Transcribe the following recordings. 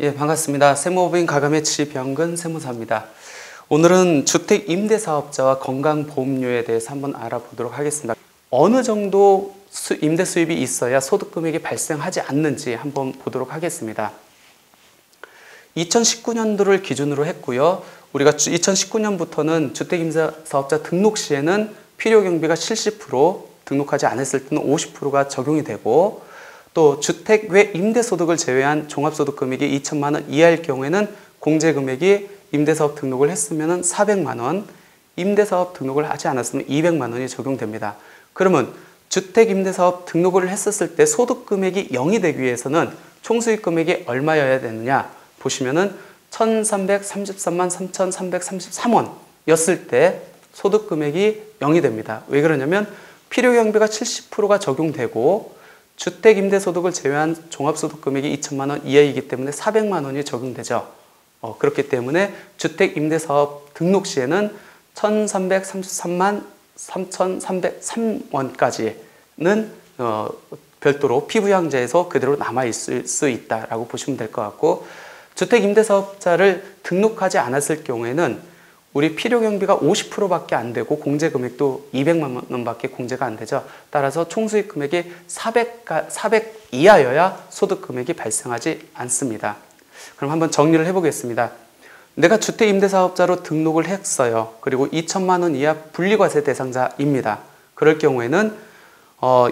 예, 반갑습니다. 세무법인 가감의 지병근 세무사입니다. 오늘은 주택 임대사업자와 건강보험료에 대해서 한번 알아보도록 하겠습니다. 어느 정도 임대 수입이 있어야 소득금액이 발생하지 않는지 한번 보도록 하겠습니다. 2019년도를 기준으로 했고요. 우리가 2019년부터는 주택임대사업자 등록 시에는 필요경비가 70%, 등록하지 않았을 때는 50%가 적용이 되고, 또 주택 외 임대소득을 제외한 종합소득금액이 2천만 원 이하일 경우에는 공제금액이 임대사업 등록을 했으면 400만 원, 임대사업 등록을 하지 않았으면 200만 원이 적용됩니다. 그러면 주택임대사업 등록을 했었을 때 소득금액이 0이 되기 위해서는 총수익금액이 얼마여야 되느냐 보시면은 1,333만 3,333원 였을 때 소득금액이 0이 됩니다. 왜 그러냐면 필요경비가 70%가 적용되고 주택임대소득을 제외한 종합소득금액이 2천만 원 이하이기 때문에 400만 원이 적용되죠. 그렇기 때문에 주택임대사업 등록 시에는 1,333만 3,303원까지는 별도로 피부양자에서 그대로 남아있을 수 있다라고 보시면 될 것 같고, 주택임대사업자를 등록하지 않았을 경우에는 우리 필요경비가 50%밖에 안 되고 공제금액도 200만 원밖에 공제가 안 되죠. 따라서 총수익 금액이 400 이하여야 소득금액이 발생하지 않습니다. 그럼 한번 정리를 해보겠습니다. 내가 주택임대사업자로 등록을 했어요. 그리고 2천만 원 이하 분리과세 대상자입니다. 그럴 경우에는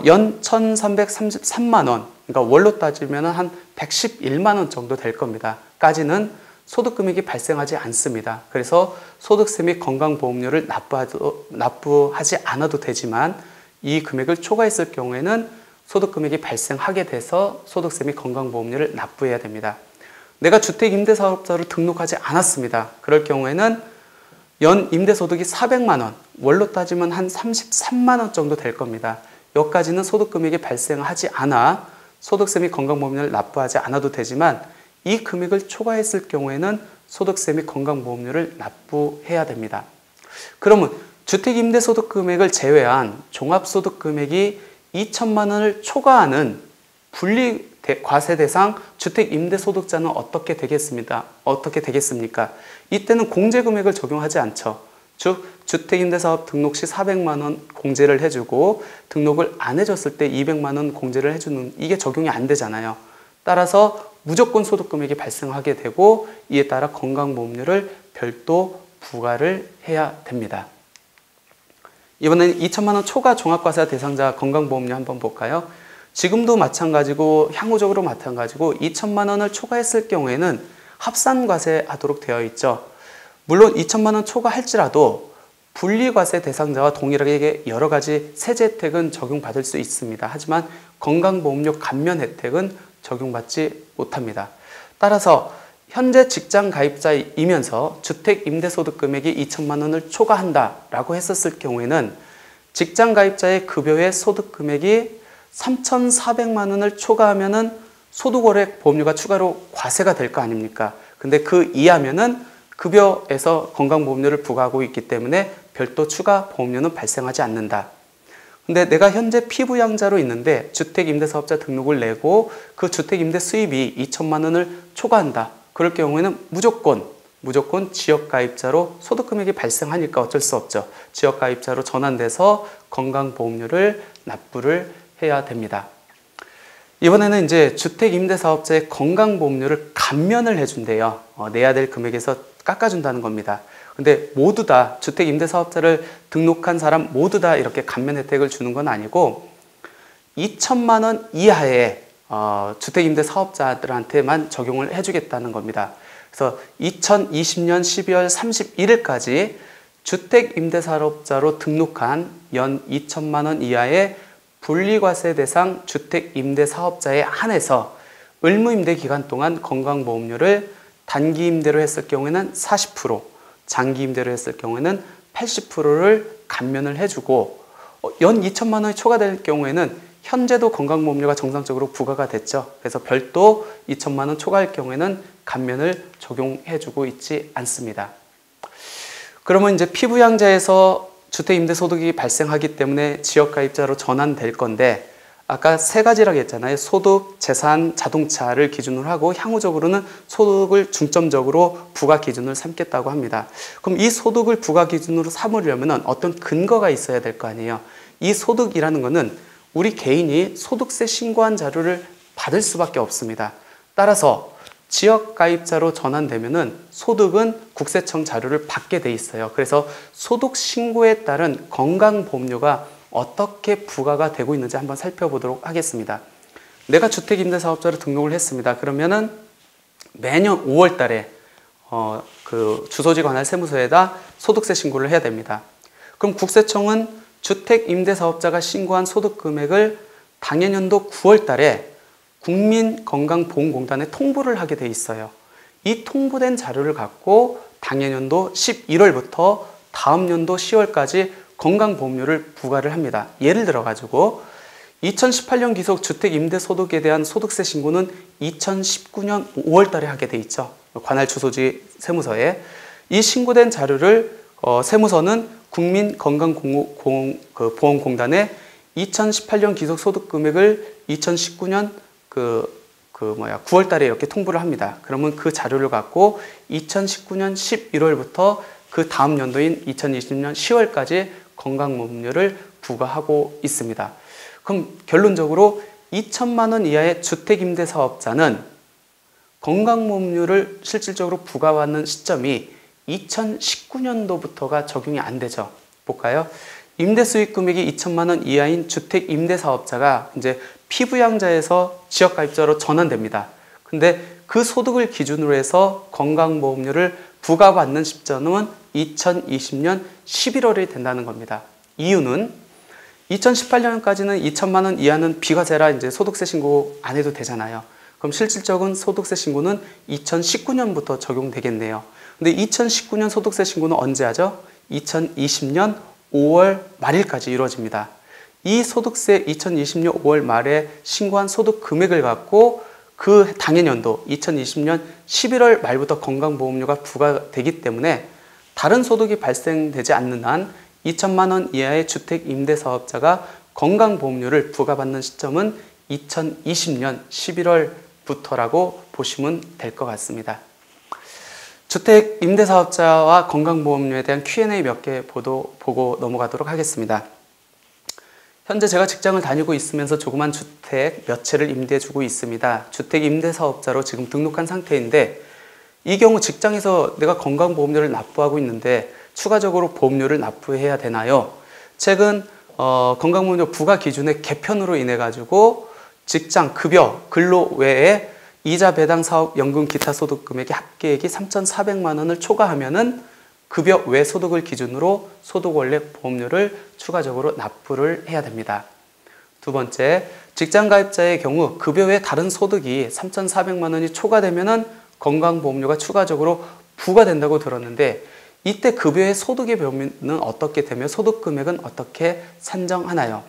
연 1,333만 원, 그러니까 월로 따지면 한 111만 원 정도 될 겁니다. 까지는 소득금액이 발생하지 않습니다. 그래서 소득세 및 건강보험료를 납부하지 않아도 되지만 이 금액을 초과했을 경우에는 소득금액이 발생하게 돼서 소득세 및 건강보험료를 납부해야 됩니다. 내가 주택임대사업자로 등록하지 않았습니다. 그럴 경우에는 연 임대소득이 400만 원, 월로 따지면 한 33만 원 정도 될 겁니다. 여기까지는 소득금액이 발생하지 않아 소득세 및 건강보험료를 납부하지 않아도 되지만 이 금액을 초과했을 경우에는 소득세 및 건강보험료를 납부해야 됩니다. 그러면 주택임대소득금액을 제외한 종합소득금액이 2천만 원을 초과하는 분리과세 대상 주택임대소득자는 어떻게 되겠습니까? 이때는 공제금액을 적용하지 않죠. 즉 주택임대사업 등록 시 400만 원 공제를 해주고 등록을 안 해줬을 때 200만 원 공제를 해주는, 이게 적용이 안 되잖아요. 따라서 무조건 소득금액이 발생하게 되고 이에 따라 건강보험료를 별도 부과를 해야 됩니다. 이번에는 2천만 원 초과 종합과세 대상자 건강보험료 한번 볼까요? 지금도 마찬가지고 향후적으로 마찬가지고 2천만 원을 초과했을 경우에는 합산과세 하도록 되어 있죠. 물론 2천만 원 초과할지라도 분리과세 대상자와 동일하게 여러 가지 세제 혜택은 적용받을 수 있습니다. 하지만 건강보험료 감면 혜택은 적용받지 못합니다. 따라서 현재 직장 가입자이면서 주택 임대소득 금액이 2천만 원을 초과한다라고 했었을 경우에는 직장 가입자의 급여의 소득 금액이 3,400만 원을 초과하면은 소득월액 보험료가 추가로 과세가 될 거 아닙니까? 근데 그 이하면은 급여에서 건강보험료를 부과하고 있기 때문에 별도 추가 보험료는 발생하지 않는다. 근데 내가 현재 피부양자로 있는데 주택임대사업자 등록을 내고 그 주택임대 수입이 2천만 원을 초과한다. 그럴 경우에는 무조건 지역가입자로 소득금액이 발생하니까 어쩔 수 없죠. 지역가입자로 전환돼서 건강보험료를 납부를 해야 됩니다. 이번에는 이제 주택임대사업자의 건강보험료를 감면을 해준대요. 내야 될 금액에서 깎아준다는 겁니다. 근데 모두 다 주택임대사업자를 등록한 사람 모두 다 이렇게 감면 혜택을 주는 건 아니고 2천만 원 이하의 주택임대사업자들한테만 적용을 해주겠다는 겁니다. 그래서 2020년 12월 31일까지 주택임대사업자로 등록한 연 2천만 원 이하의 분리과세 대상 주택임대사업자에 한해서 의무임대 기간 동안 건강보험료를 단기임대로 했을 경우에는 40%, 장기임대로 했을 경우에는 80%를 감면을 해주고 연 2천만 원이 초과될 경우에는 현재도 건강보험료가 정상적으로 부과가 됐죠. 그래서 별도 2천만 원 초과할 경우에는 감면을 적용해주고 있지 않습니다. 그러면 이제 피부양자에서 주택임대소득이 발생하기 때문에 지역가입자로 전환될 건데 아까 세 가지라고 했잖아요. 소득, 재산, 자동차를 기준으로 하고 향후적으로는 소득을 중점적으로 부과 기준을 삼겠다고 합니다. 그럼 이 소득을 부과 기준으로 삼으려면 어떤 근거가 있어야 될 거 아니에요. 이 소득이라는 것은 우리 개인이 소득세 신고한 자료를 받을 수밖에 없습니다. 따라서 지역가입자로 전환되면은 소득은 국세청 자료를 받게 돼 있어요. 그래서 소득 신고에 따른 건강보험료가 어떻게 부과가 되고 있는지 한번 살펴보도록 하겠습니다. 내가 주택임대사업자로 등록을 했습니다. 그러면은 매년 5월 달에 그 주소지 관할 세무서에다 소득세 신고를 해야 됩니다. 그럼 국세청은 주택임대사업자가 신고한 소득 금액을 당해년도 9월 달에 국민건강보험공단에 통보를 하게 돼 있어요. 이 통보된 자료를 갖고 당해년도 11월부터 다음 년도 10월까지 건강보험료를 부과를 합니다. 예를 들어 가지고 2018년 기속 주택임대소득에 대한 소득세 신고는 2019년 5월 달에 하게 돼 있죠. 관할 주소지 세무서에. 이 신고된 자료를 세무서는 국민건강보험공단에 2018년 기속 소득 금액을 2019년 9월 달에 이렇게 통보를 합니다. 그러면 그 자료를 갖고 2019년 11월부터 그 다음 연도인 2020년 10월까지 건강보험료를 부과하고 있습니다. 그럼 결론적으로 2천만 원 이하의 주택임대사업자는 건강보험료를 실질적으로 부과받는 시점이 2019년도부터가 적용이 안 되죠. 볼까요? 임대수익 금액이 2천만 원 이하인 주택임대사업자가 이제 피부양자에서 지역가입자로 전환됩니다. 근데 그 소득을 기준으로 해서 건강보험료를 부과받는 시점은 2020년 11월이 된다는 겁니다. 이유는 2018년까지는 2천만 원 이하는 비과세라 이제 소득세 신고 안 해도 되잖아요. 그럼 실질적인 소득세 신고는 2019년부터 적용되겠네요. 근데 2019년 소득세 신고는 언제 하죠? 2020년 5월 말일까지 이루어집니다. 이 소득세 2020년 5월 말에 신고한 소득 금액을 갖고 그 당해년도 2020년 11월 말부터 건강보험료가 부과되기 때문에 다른 소득이 발생되지 않는 한 2천만 원 이하의 주택임대사업자가 건강보험료를 부과받는 시점은 2020년 11월부터라고 보시면 될 것 같습니다. 주택임대사업자와 건강보험료에 대한 Q&A 몇 개 보고 넘어가도록 하겠습니다. 현재 제가 직장을 다니고 있으면서 조그만 주택 몇 채를 임대해주고 있습니다. 주택임대사업자로 지금 등록한 상태인데 이 경우 직장에서 내가 건강보험료를 납부하고 있는데 추가적으로 보험료를 납부해야 되나요? 최근 건강보험료 부과 기준의 개편으로 인해 가지고 직장, 급여, 근로 외에 이자 배당 사업 연금 기타 소득 금액의 합계액이 3,400만 원을 초과하면은 급여 외 소득을 기준으로 소득 원래 보험료를 추가적으로 납부를 해야 됩니다. 두 번째, 직장 가입자의 경우 급여 외 다른 소득이 3,400만 원이 초과되면은 건강보험료가 추가적으로 부과된다고 들었는데 이때 급여의 소득의 범위는 어떻게 되며 소득 금액은 어떻게 산정하나요?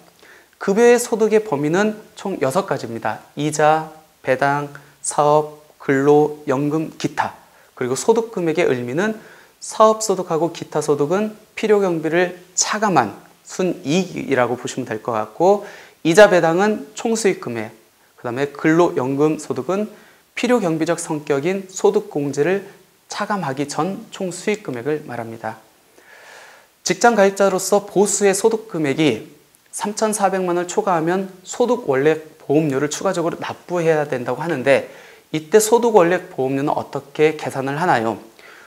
급여의 소득의 범위는 총 6가지입니다. 이자, 배당, 사업, 근로, 연금, 기타. 그리고 소득 금액의 의미는 사업소득하고 기타 소득은 필요경비를 차감한 순이익이라고 보시면 될 것 같고 이자 배당은 총수익 금액, 그 다음에 근로, 연금 소득은 필요경비적 성격인 소득공제를 차감하기 전 총수익 금액을 말합니다. 직장 가입자로서 보수의 소득 금액이 3,400만 원을 초과하면 소득 원래 보험료를 추가적으로 납부해야 된다고 하는데 이때 소득 원래 보험료는 어떻게 계산을 하나요?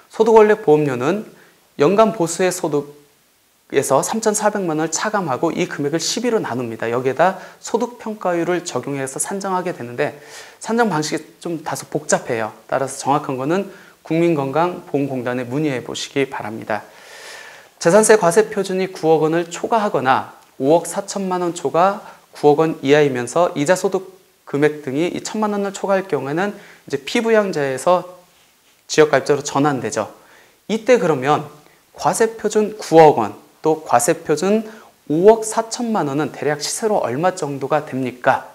소득 원래 보험료는 연간 보수의 소득에서 3,400만 원을 차감하고 이 금액을 12로 나눕니다. 여기에다 소득평가율을 적용해서 산정하게 되는데 산정 방식이 좀 다소 복잡해요. 따라서 정확한 거는 국민건강보험공단에 문의해 보시기 바랍니다. 재산세 과세 표준이 9억 원을 초과하거나 5억 4천만 원 초과 9억 원 이하이면서 이자 소득 금액 등이 1천만 원을 초과할 경우에는 이제 피부양자에서 지역가입자로 전환되죠. 이때 그러면 과세표준 9억 원 또 과세표준 5억 4천만 원은 대략 시세로 얼마 정도가 됩니까?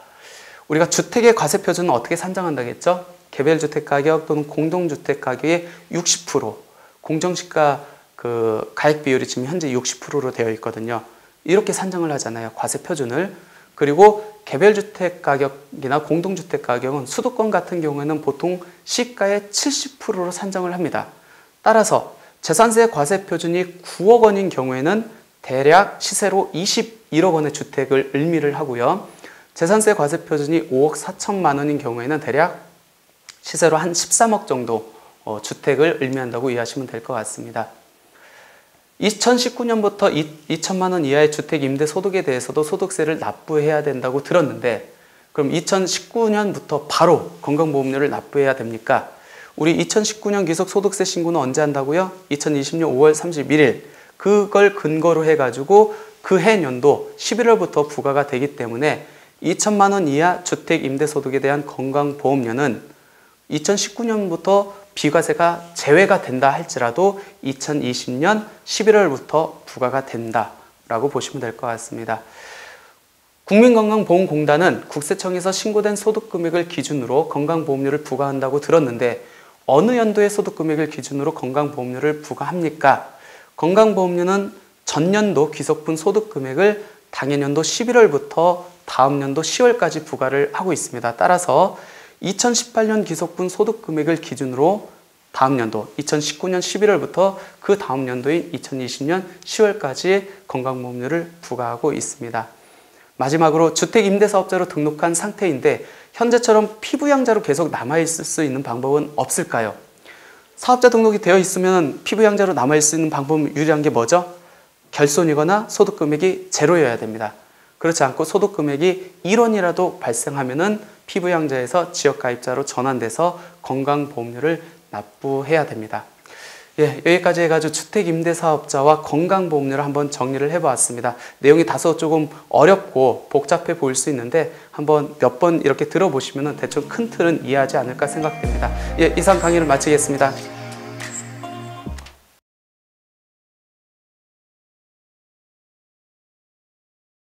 우리가 주택의 과세표준은 어떻게 산정한다고 했죠? 개별주택 가격 또는 공동주택 가격의 60%, 공정시가 가액 비율이 지금 현재 60%로 되어 있거든요. 이렇게 산정을 하잖아요. 과세표준을. 그리고 개별주택 가격이나 공동주택 가격은 수도권 같은 경우에는 보통 시가의 70%로 산정을 합니다. 따라서 재산세 과세 표준이 9억 원인 경우에는 대략 시세로 21억 원의 주택을 의미를 하고요. 재산세 과세 표준이 5억 4천만 원인 경우에는 대략 시세로 한 13억 정도 주택을 의미한다고 이해하시면 될 것 같습니다. 2019년부터 2천만 원 이하의 주택 임대 소득에 대해서도 소득세를 납부해야 된다고 들었는데, 그럼 2019년부터 바로 건강보험료를 납부해야 됩니까? 우리 2019년 기속 소득세 신고는 언제 한다고요? 2020년 5월 31일. 그걸 근거로 해가지고 그 해년도 11월부터 부과가 되기 때문에 2천만 원 이하 주택 임대 소득에 대한 건강보험료는 2019년부터 비과세가 제외가 된다 할지라도 2020년 11월부터 부과가 된다라고 보시면 될 것 같습니다. 국민건강보험공단은 국세청에서 신고된 소득금액을 기준으로 건강보험료를 부과한다고 들었는데, 어느 연도의 소득금액을 기준으로 건강보험료를 부과합니까? 건강보험료는 전년도 귀속분 소득금액을 당해년도 11월부터 다음 연도 10월까지 부과를 하고 있습니다. 따라서 2018년 귀속분 소득금액을 기준으로 다음 연도 2019년 11월부터 그 다음 연도인 2020년 10월까지 건강보험료를 부과하고 있습니다. 마지막으로 주택임대사업자로 등록한 상태인데 현재처럼 피부양자로 계속 남아있을 수 있는 방법은 없을까요? 사업자 등록이 되어 있으면 피부양자로 남아있을 수 있는 방법은 유리한 게 뭐죠? 결손이거나 소득금액이 제로여야 됩니다. 그렇지 않고 소득금액이 1원이라도 발생하면은 피부양자에서 지역가입자로 전환돼서 건강보험료를 납부해야 됩니다. 예, 여기까지 해가지고 주택임대사업자와 건강보험료를 한번 정리를 해보았습니다. 내용이 다소 조금 어렵고 복잡해 보일 수 있는데 한번 몇 번 이렇게 들어보시면 대충 큰 틀은 이해하지 않을까 생각됩니다. 예, 이상 강의를 마치겠습니다.